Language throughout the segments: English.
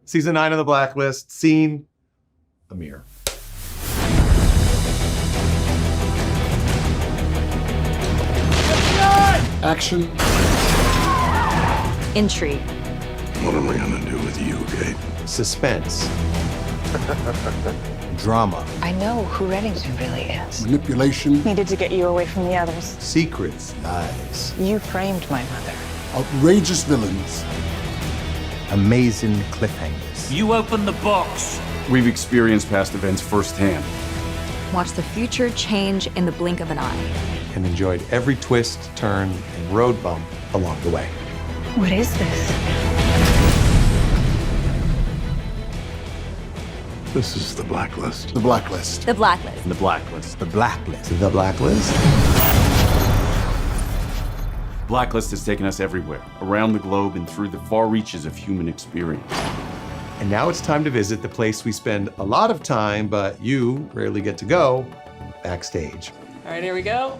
Season 9 of The Blacklist, scene, Amir. Action. Intrigue. What am I gonna do with you, Kate? Suspense. Drama. I know who Reddington really is. Manipulation. Needed to get you away from the others. Secrets. Lies. You framed my mother. Outrageous villains. Amazing cliffhangers. You open the box. We've experienced past events firsthand. Watch the future change in the blink of an eye. And enjoyed every twist, turn, and road bump along the way. What is this? This is The Blacklist. The Blacklist. The Blacklist. The Blacklist. The Blacklist. The Blacklist? Blacklist has taken us everywhere, around the globe and through the far reaches of human experience. And now it's time to visit the place we spend a lot of time, but you rarely get to go, backstage. All right, here we go.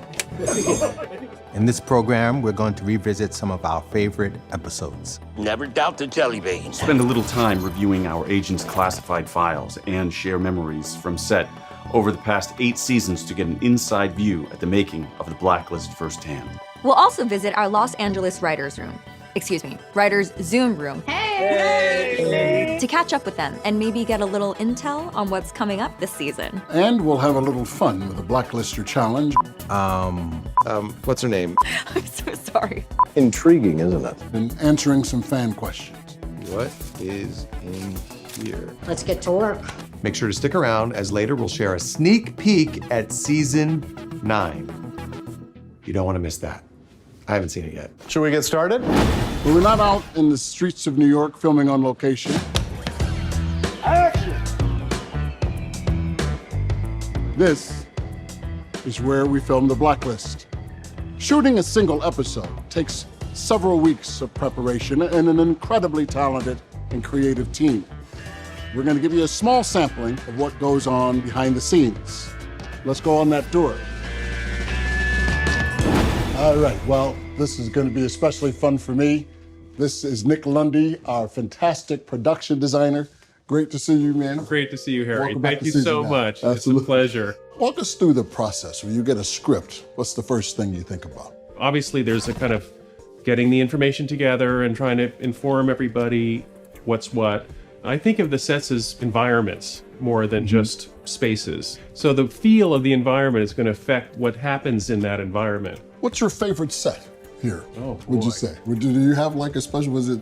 In this program, we're going to revisit some of our favorite episodes. Never doubt the jelly beans. Spend a little time reviewing our agents' classified files and share memories from set over the past 8 seasons to get an inside view at the making of The Blacklist firsthand. We'll also visit our Los Angeles writers' Zoom room. Hey! To catch up with them and maybe get a little intel on what's coming up this season. And we'll have a little fun with a Blacklister challenge. What's her name? I'm so sorry. Intriguing, isn't it? And answering some fan questions. What is in here? Let's get to work. Make sure to stick around, as later we'll share a sneak peek at season 9. You don't want to miss that. I haven't seen it yet. Should we get started? But we're not out in the streets of New York filming on location. Action! This is where we film The Blacklist. Shooting a single episode takes several weeks of preparation and an incredibly talented and creative team. We're going to give you a small sampling of what goes on behind the scenes. Let's go on that tour. All right, well, this is going to be especially fun for me. This is Nick Lundy, our fantastic production designer. Great to see you, man. Great to see you, Harry. Welcome back Thank to you season so 9. much. Absolutely. It's a pleasure. Walk us through the process. When you get a script, what's the first thing you think about? Obviously, there's a kind of getting the information together and trying to inform everybody what's what. I think of the sets as environments more than just spaces. So the feel of the environment is going to affect what happens in that environment. What's your favorite set here? Oh, would you boy. say? Do you have like a special, was it?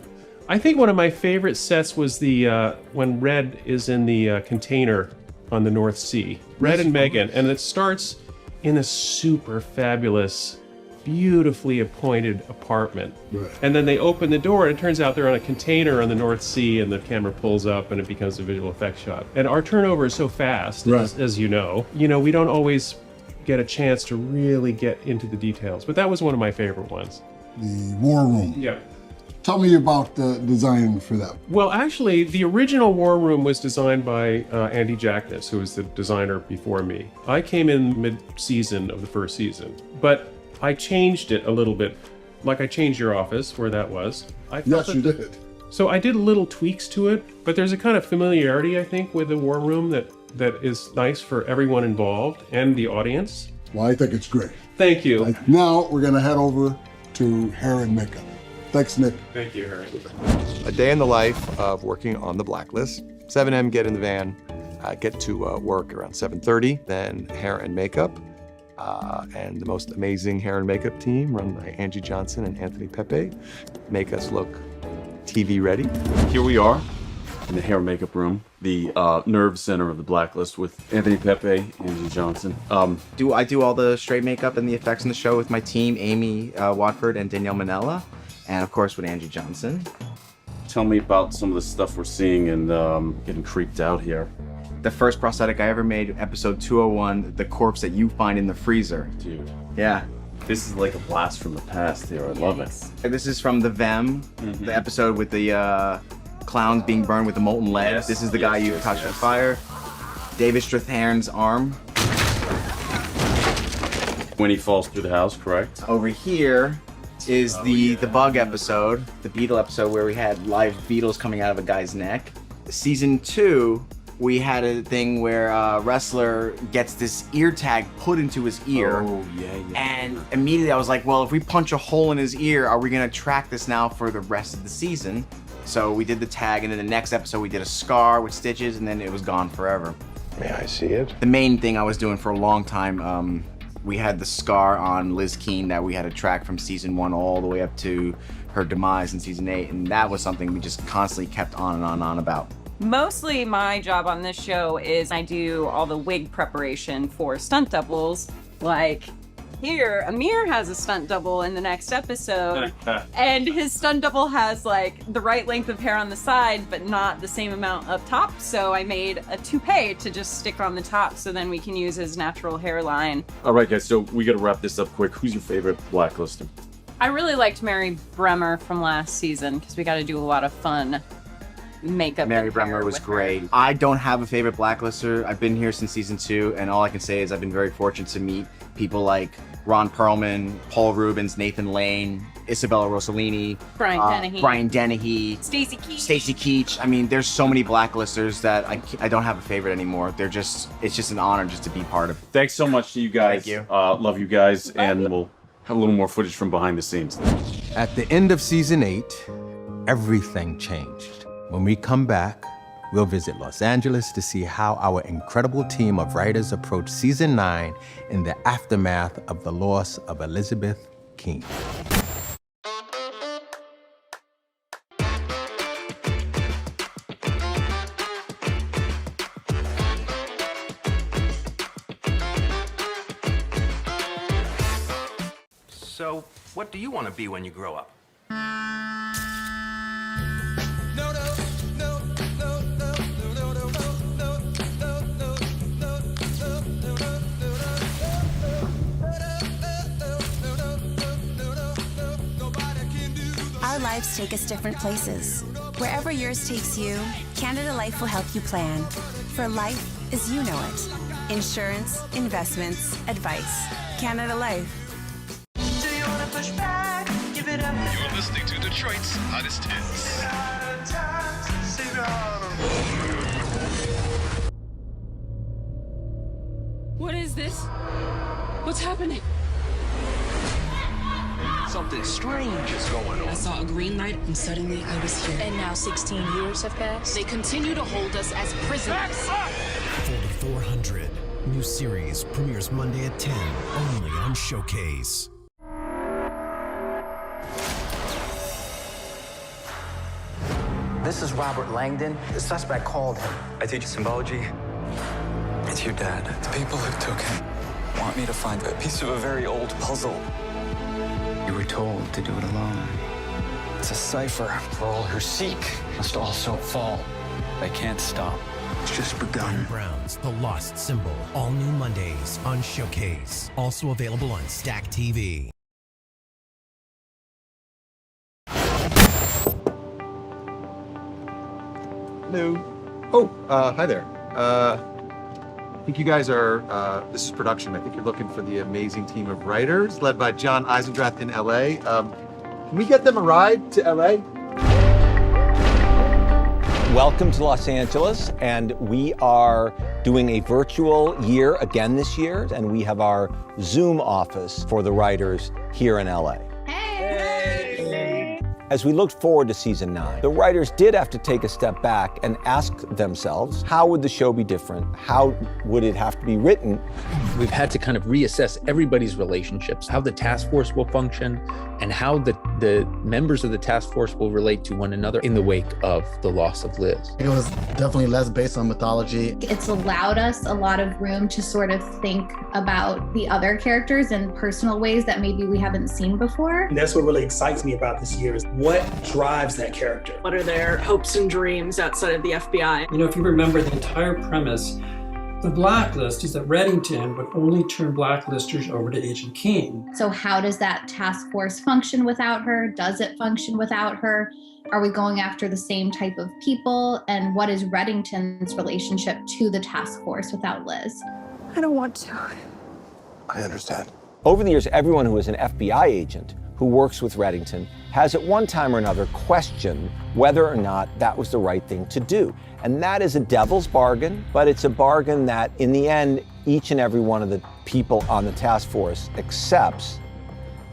I think one of my favorite sets was the when Red is in the container on the North Sea. Red and Megan, and it starts in a super fabulous, beautifully appointed apartment. Right. And then they open the door and it turns out they're on a container on the North Sea and the camera pulls up and it becomes a visual effects shot. And our turnover is so fast, Right. as you know. We don't always get a chance to really get into the details, but that was one of my favorite ones. The War Room. Yeah. Tell me about the design for that. Well, actually, the original War Room was designed by Andy Jackness, who was the designer before me. I came in mid-season of the first season, but I changed it a little bit. Like I changed your office, where that was. I felt Yes, you did. So I did little tweaks to it, but there's a kind of familiarity, I think, with the War Room that is nice for everyone involved and the audience. Well, I think it's great. Thank you. Now we're going to head over to hair and makeup. Thanks, Nick. Thank you, Harry. A day in the life of working on The Blacklist. 7 a.m., get in the van, get to work around 7:30, then hair and makeup. And the most amazing hair and makeup team run by Angie Johnson and Anthony Pepe make us look TV ready. Here we are in the hair and makeup room, the nerve center of The Blacklist with Anthony Pepe, Angie Johnson. I do all the straight makeup and the effects in the show with my team, Amy Watford and Danielle Manella, and of course with Angie Johnson. Tell me about some of the stuff we're seeing and getting creeped out here. The first prosthetic I ever made, episode 201, the corpse that you find in the freezer. Dude, Yeah. this is like a blast from the past here. I love it. And this is from the VEM, the episode with the clowns being burned with the molten lead. Yes, This is the guy you touched with fire. David Strathairn's arm. When he falls through the house, correct? Over here is the bug episode, the beetle episode where we had live beetles coming out of a guy's neck. Season 2, we had a thing where a wrestler gets this ear tag put into his ear. Oh, yeah. And immediately I was like, well, if we punch a hole in his ear, are we gonna track this now for the rest of the season? So we did the tag, and then the next episode we did a scar with stitches, and then it was gone forever. May I see it? The main thing I was doing for a long time, we had the scar on Liz Keane that we had to track from season 1 all the way up to her demise in season 8, and that was something we just constantly kept on and on about. Mostly my job on this show is I do all the wig preparation for stunt doubles. Like here, Amir has a stunt double in the next episode, and his stunt double has like the right length of hair on the side, but not the same amount up top. So I made a toupee to just stick on the top, so then we can use his natural hairline. All right, guys, so we got to wrap this up quick. Who's your favorite Blacklister? I really liked Mary Bremer from last season because we got to do a lot of fun makeup. Mary Bremer was great. I don't have a favorite Blacklister. I've been here since season 2, and all I can say is I've been very fortunate to meet people like Ron Perlman, Paul Rubens, Nathan Lane, Isabella Rossellini, Brian Dennehy, Stacy Keach. I mean, there's so many Blacklisters that I don't have a favorite anymore. It's just an honor just to be part of. Thanks so much to you guys. Thank you. Love you guys, and we'll have a little more footage from behind the scenes. At the end of season 8, everything changed. When we come back, we'll visit Los Angeles to see how our incredible team of writers approach season 9 in the aftermath of the loss of Elizabeth King. So, what do you want to be when you grow up? Our lives take us different places. Wherever yours takes you, Canada Life will help you plan. For life as you know it. Insurance, investments, advice. Canada Life. You're listening to Detroit's hottest hits. What is this? What's happening? Something strange is going on. I saw a green light and suddenly I was here. And now 16 years have passed. They continue to hold us as prisoners. 4400. New series premieres Monday at 10, only on Showcase. This is Robert Langdon. The suspect called him. I teach symbology. It's your dad. The people who took him want me to find a piece of a very old puzzle. You were told to do it alone. It's a cipher for all who seek must also fall. They can't stop. It's just begun. Brown's The Lost Symbol. All new Mondays on Showcase. Also available on Stack TV. Hello. Oh, hi there. I think you guys are, this is production. I think you're looking for the amazing team of writers led by John Eisendrath in LA. Can we get them a ride to LA? Welcome to Los Angeles, and we are doing a virtual year again this year, and we have our Zoom office for the writers here in LA. As we looked forward to season 9, the writers did have to take a step back and ask themselves, how would the show be different? How would it have to be written? We've had to kind of reassess everybody's relationships, how the task force will function, and how the members of the task force will relate to one another in the wake of the loss of Liz. It was definitely less based on mythology. It's allowed us a lot of room to sort of think about the other characters in personal ways that maybe we haven't seen before. And that's what really excites me about this year is what drives that character. What are their hopes and dreams outside of the FBI? You know, if you remember the entire premise, the Blacklist is that Reddington would only turn Blacklisters over to Agent King. So how does that task force function without her? Does it function without her? Are we going after the same type of people? And what is Reddington's relationship to the task force without Liz? I don't want to. I understand. Over the years, everyone who was an FBI agent who works with Reddington, has at one time or another questioned whether or not that was the right thing to do. And that is a devil's bargain, but it's a bargain that in the end, each and every one of the people on the task force accepts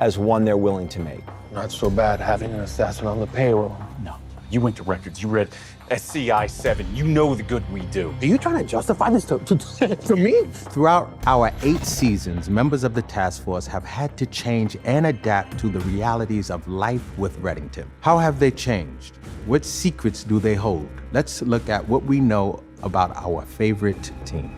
as one they're willing to make. Not so bad having an assassin on the payroll. No, you went to records, you read SCI 7, you know the good we do. Are you trying to justify this to me? Throughout our 8 seasons, members of the task force have had to change and adapt to the realities of life with Reddington. How have they changed? What secrets do they hold? Let's look at what we know about our favorite team.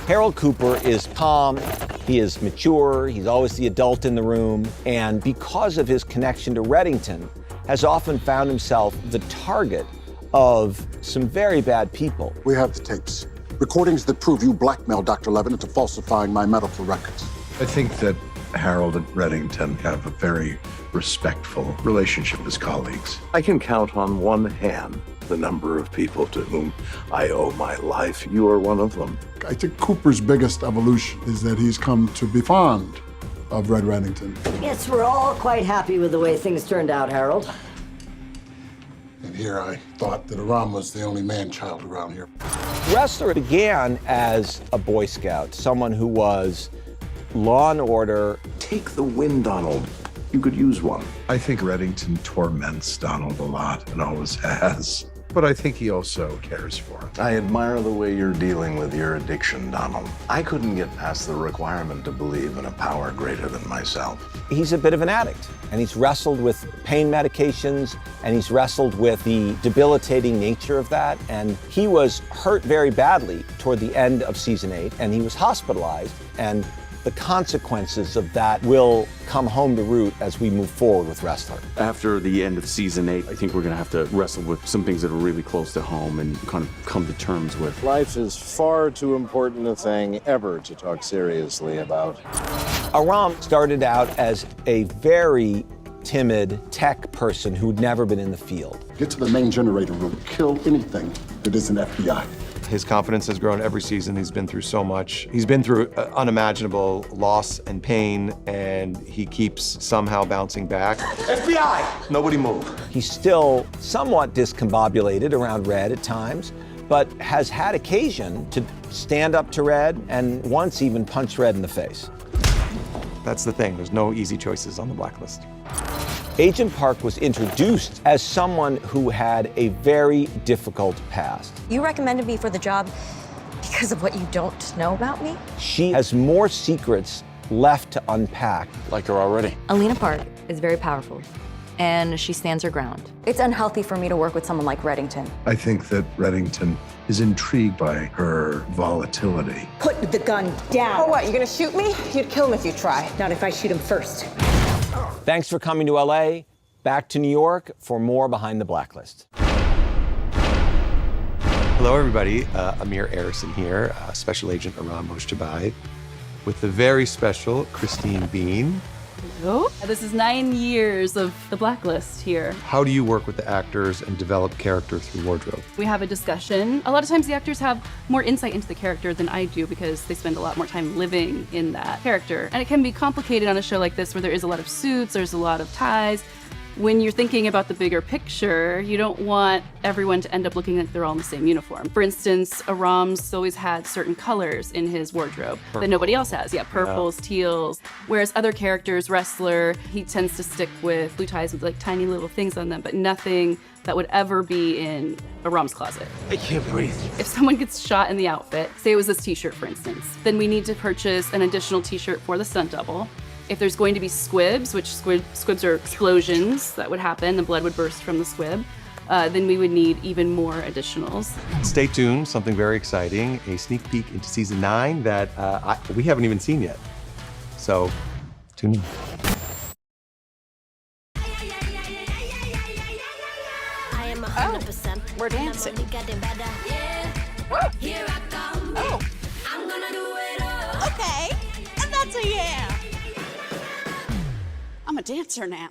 Harold Cooper is calm, he is mature, he's always the adult in the room, and because of his connection to Reddington, has often found himself the target of some very bad people. We have the tapes. Recordings that prove you blackmailed Dr. Levin into falsifying my medical records. I think that Harold and Reddington have a very respectful relationship as colleagues. I can count on one hand the number of people to whom I owe my life. You are one of them. I think Cooper's biggest evolution is that he's come to be fond of Red Reddington. Yes, we're all quite happy with the way things turned out, Harold. And here I thought that Aram was the only man-child around here. Wrestler began as a Boy Scout, someone who was law and order. Take the win, Donald. You could use one. I think Reddington torments Donald a lot and always has. But I think he also cares for him. I admire the way you're dealing with your addiction, Donald. I couldn't get past the requirement to believe in a power greater than myself. He's a bit of an addict, and he's wrestled with pain medications, and he's wrestled with the debilitating nature of that, and he was hurt very badly toward the end of season 8, and he was hospitalized, and the consequences of that will come home to root as we move forward with Wrestler. After the end of season 8, I think we're gonna have to wrestle with some things that are really close to home and kind of come to terms with. Life is far too important a thing ever to talk seriously about. Aram started out as a very timid tech person who'd never been in the field. Get to the main generator room, kill anything that isn't FBI. His confidence has grown every season. He's been through so much. He's been through unimaginable loss and pain, and he keeps somehow bouncing back. FBI! Nobody move. He's still somewhat discombobulated around Red at times, but has had occasion to stand up to Red and once even punch Red in the face. That's the thing. There's no easy choices on the Blacklist. Agent Park was introduced as someone who had a very difficult past. You recommended me for the job because of what you don't know about me? She has more secrets left to unpack. Like her already. Alina Park is very powerful, and she stands her ground. It's unhealthy for me to work with someone like Reddington. I think that Reddington is intrigued by her volatility. Put the gun down. Oh, what, you gonna shoot me? You'd kill him if you try. Not if I shoot him first. Thanks for coming to LA. Back to New York for more Behind the Blacklist. Hello, everybody. Amir Arison here, Special Agent Aram Mojtabai, with the very special Christine Bean. Hello. This is 9 years of the Blacklist here. How do you work with the actors and develop character through wardrobe? We have a discussion. A lot of times the actors have more insight into the character than I do because they spend a lot more time living in that character. And it can be complicated on a show like this where there is a lot of suits, there's a lot of ties. When you're thinking about the bigger picture, you don't want everyone to end up looking like they're all in the same uniform. For instance, Aram's always had certain colors in his wardrobe that nobody else has. Yeah, purples, teals. Whereas other characters, Wrestler, he tends to stick with blue ties with like tiny little things on them, but nothing that would ever be in Aram's closet. I can't breathe. If someone gets shot in the outfit, say it was this t-shirt for instance, then we need to purchase an additional t-shirt for the stunt double. If there's going to be squibs, which squibs are explosions that would happen, the blood would burst from the squib, then we would need even more additionals. Stay tuned, something very exciting, a sneak peek into season 9 that we haven't even seen yet. So, tune in. Oh, we're dancing. Oh. Okay, and that's a yeah. I'm a dancer now.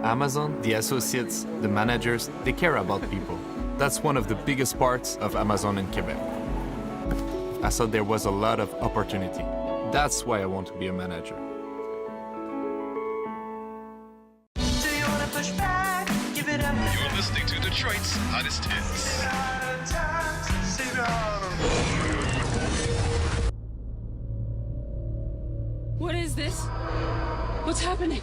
Amazon, the associates, the managers, they care about people. That's one of the biggest parts of Amazon in Quebec. I saw there was a lot of opportunity. That's why I want to be a manager. You're listening to Detroit's hottest hits. What is this? What's happening?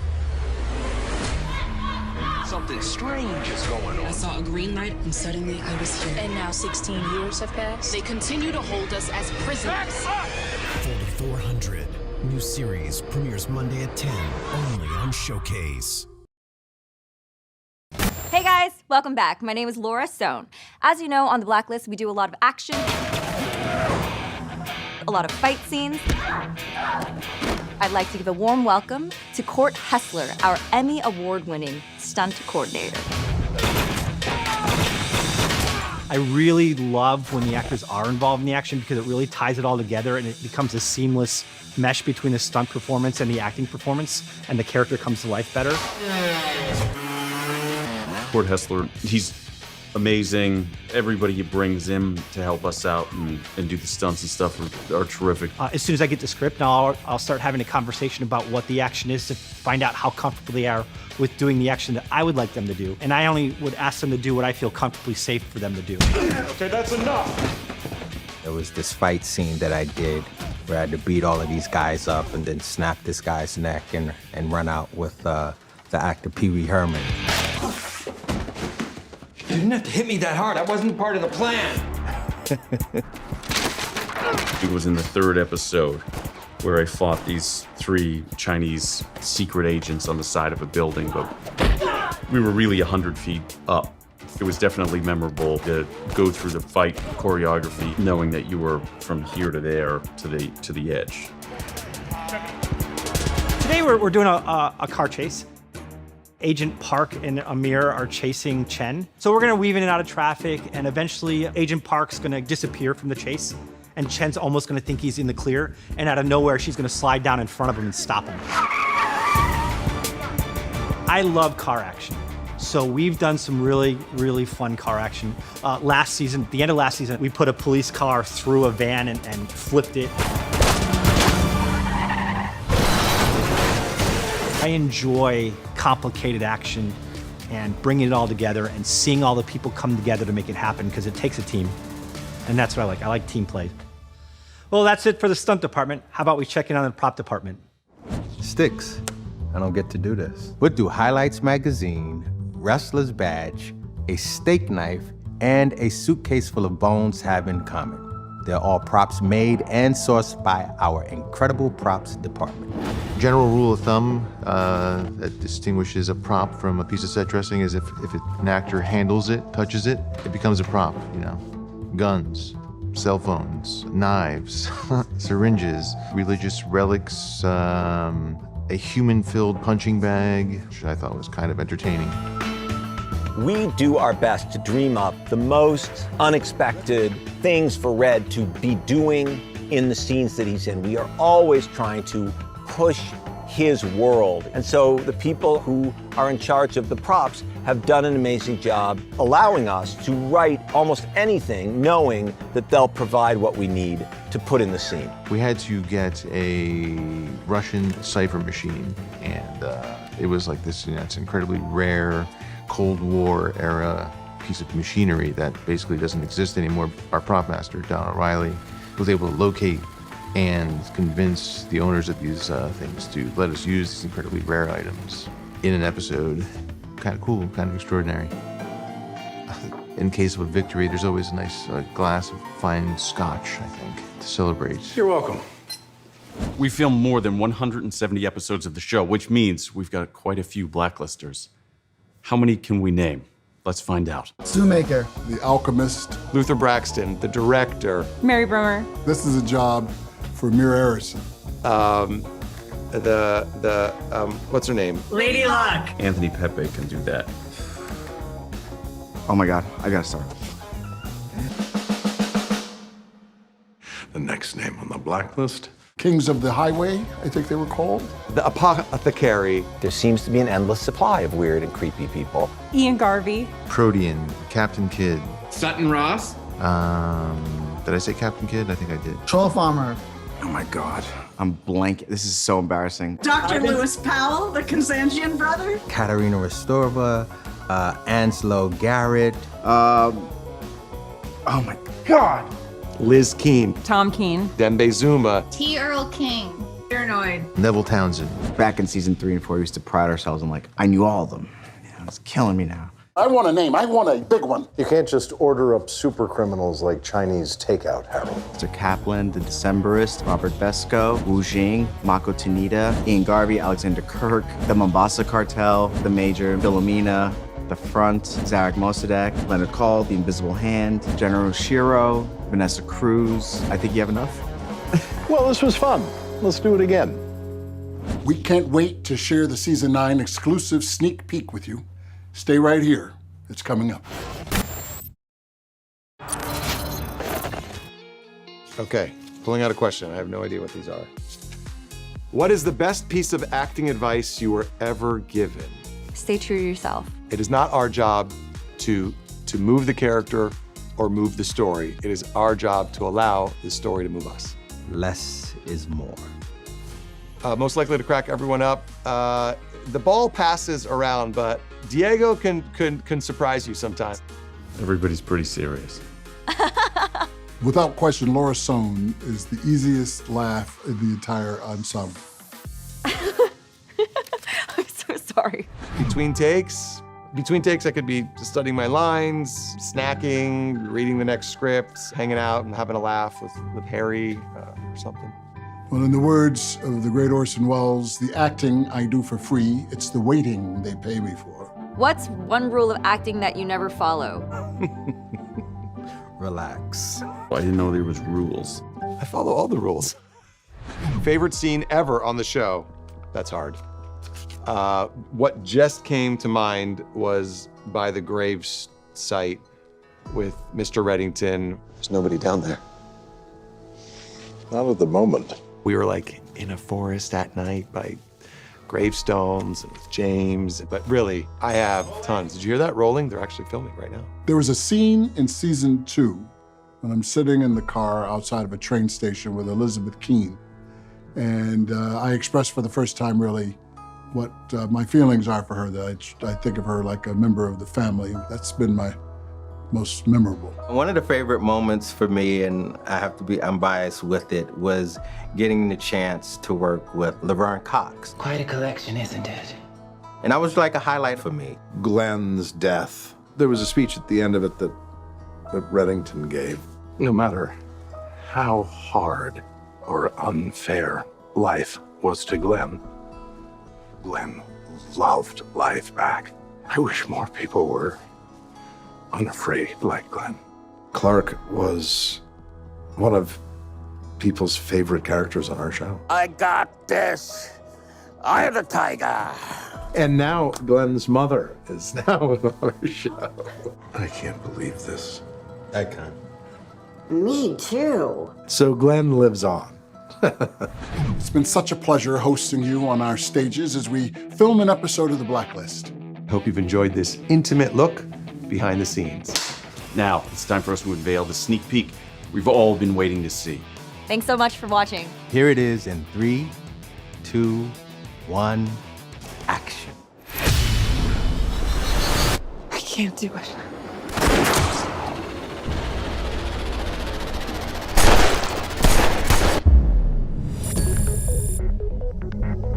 Something strange is going on. I saw a green light and suddenly I was here. And now 16 years have passed. They continue to hold us as prisoners. 4400. New series premieres Monday at 10, only on Showcase. Hey guys, welcome back. My name is Sohn. As you know, on the Blacklist, we do a lot of action, a lot of fight scenes. I'd like to give a warm welcome to Court Hessler, our Emmy Award-winning stunt coordinator. I really love when the actors are involved in the action because it really ties it all together and it becomes a seamless mesh between the stunt performance and the acting performance, and the character comes to life better. Court Hessler, he's amazing. Everybody he brings in to help us out and do the stunts and stuff are terrific. As soon as I get the script, now I'll start having a conversation about what the action is to find out how comfortable they are with doing the action that I would like them to do. And I only would ask them to do what I feel comfortably safe for them to do. Okay, that's enough. There was this fight scene that I did where I had to beat all of these guys up and then snap this guy's neck and run out with the actor Pee Wee Herman. You didn't have to hit me that hard. That wasn't part of the plan. It was in the third episode where I fought these 3 Chinese secret agents on the side of a building, but we were really 100 feet up. It was definitely memorable to go through the fight choreography, knowing that you were from here to there to the edge. Today we're doing a car chase. Agent Park and Amir are chasing Chen. So we're gonna weave in and out of traffic, and eventually Agent Park's gonna disappear from the chase, and Chen's almost gonna think he's in the clear, and out of nowhere she's gonna slide down in front of him and stop him. I love car action. So we've done some really, really fun car action. Last season, at the end of last season, we put a police car through a van and flipped it. I enjoy complicated action and bringing it all together and seeing all the people come together to make it happen, because it takes a team. And that's what I like. I like team play. Well, that's it for the stunt department. How about we check in on the prop department? Sticks. I don't get to do this. We'll do Highlights magazine, wrestler's badge, a steak knife, and a suitcase full of bones have in common. They're all props made and sourced by our incredible props department. General rule of thumb that distinguishes a prop from a piece of set dressing is if an actor handles it, touches it, it becomes a prop, you know. Guns, cell phones, knives, syringes, religious relics, a human-filled punching bag, which I thought was kind of entertaining. We do our best to dream up the most unexpected things for Red to be doing in the scenes that he's in. We are always trying to push his world. And so the people who are in charge of the props have done an amazing job allowing us to write almost anything, knowing that they'll provide what we need to put in the scene. We had to get a Russian cipher machine, and it was like this, it's incredibly rare Cold War era piece of machinery that basically doesn't exist anymore. Our prop master, Don O'Reilly, was able to locate and convince the owners of these things to let us use these incredibly rare items in an episode. Kind of cool, kind of extraordinary. In case of a victory, there's always a nice glass of fine scotch, I think, to celebrate. You're welcome. We filmed more than 170 episodes of the show, which means we've got quite a few blacklisters. How many can we name? Let's find out. Shoemaker. The Alchemist. Luther Braxton, the director. Mary Brummer. This is a job for Mir Harrison. What's her name? Lady Luck. Anthony Pepe can do that. Oh my God, I gotta start. The next name on the blacklist, Kings of the Highway, I think they were called. The Apothecary. There seems to be an endless supply of weird and creepy people. Ian Garvey. Protean, Captain Kidd. Sutton Ross. Did I say Captain Kidd? I think I did. Troll Farmer. Oh my God. I'm blank. This is so embarrassing. Dr. Lewis Powell, the Kazanjian brother. Katerina Restorova, Anslo Garrett. Oh my God. Liz Keane. Tom Keane. Dembe Zuma. T. Earl King. Paranoid. Neville Townsend. Back in season 3 and 4, we used to pride ourselves on I knew all of them. It's killing me now. I want a name. I want a big one. You can't just order up super criminals like Chinese takeout, Harold. Mr. Kaplan, the Decemberist, Robert Vesco, Wu Jing, Mako Tanita, Ian Garvey, Alexander Kirk, the Mombasa Cartel, the Major, Philomena, the Front, Zarek Mossadegh, Leonard Call, the Invisible Hand, General Shiro, Vanessa Cruz. I think you have enough? Well, this was fun. Let's do it again. We can't wait to share the season 9 exclusive sneak peek with you. Stay right here. It's coming up. Okay, pulling out a question. I have no idea what these are. What is the best piece of acting advice you were ever given? Stay true to yourself. It is not our job to move the character or move the story. It is our job to allow the story to move us. Less is more. Most likely to crack everyone up. The ball passes around, but Diego can surprise you sometimes. Everybody's pretty serious. Without question, Laura Sohn is the easiest laugh in the entire ensemble. I'm so sorry. Between takes, I could be studying my lines, snacking, reading the next script, hanging out and having a laugh with Harry or something. Well, in the words of the great Orson Welles, the acting I do for free, it's the waiting they pay me for. What's one rule of acting that you never follow? Relax. I didn't know there was rules. I follow all the rules. Favorite scene ever on the show? That's hard. What just came to mind was by the graves site with Mr. Reddington. There's nobody down there. Not at the moment. We were in a forest at night by gravestones and with James, but really, I have tons. Did you hear that rolling? They're actually filming right now. There was a scene in season 2 when I'm sitting in the car outside of a train station with Elizabeth Keene. And I expressed for the first time really what my feelings are for her, that I think of her like a member of the family. That's been my most memorable. One of the favorite moments for me, and I have to be unbiased with it, was getting the chance to work with Laverne Cox. Quite a collection, isn't it? And that was like a highlight for me. Glenn's death. There was a speech at the end of it that Reddington gave. No matter how hard or unfair life was to Glenn, Glenn loved life back. I wish more people were unafraid like Glenn. Clark was one of people's favorite characters on our show. I got this. I am the tiger. And now Glenn's mother is now on our show. I can't believe this. I can't. Me too. So Glenn lives on. It's been such a pleasure hosting you on our stages as we film an episode of The Blacklist. Hope you've enjoyed this intimate look behind the scenes. Now, it's time for us to unveil the sneak peek we've all been waiting to see. Thanks so much for watching. Here it is in 3, 2, 1, action. I can't do it.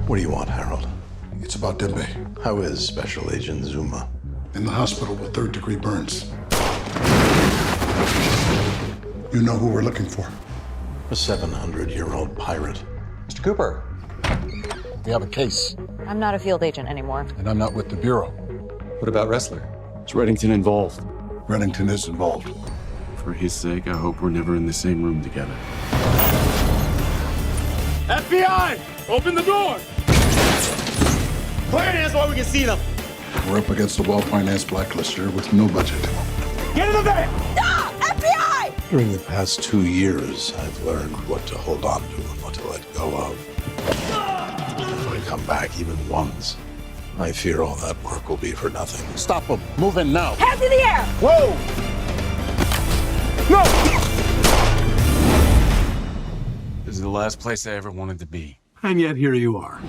What do you want, Harold? It's about Dembe. How is Special Agent Zuma? In the hospital with third-degree burns. You know who we're looking for. A 700-year-old pirate. Mr. Cooper, we have a case, I'm not a field agent anymore. And I'm not with the Bureau. What about Wrestler? Is Reddington involved? Reddington is involved. For his sake, I hope we're never in the same room together. FBI! Open the door! Clear it is while we can see them. We're up against a well-financed blacklister with no budget. Get in the van! Stop! FBI! During the past 2 years, I've learned what to hold on to and what to let go of. If I come back even once, I fear all that work will be for nothing. Stop him. Move in now. Hands in the air! Whoa! No! This is the last place I ever wanted to be. And yet here you are.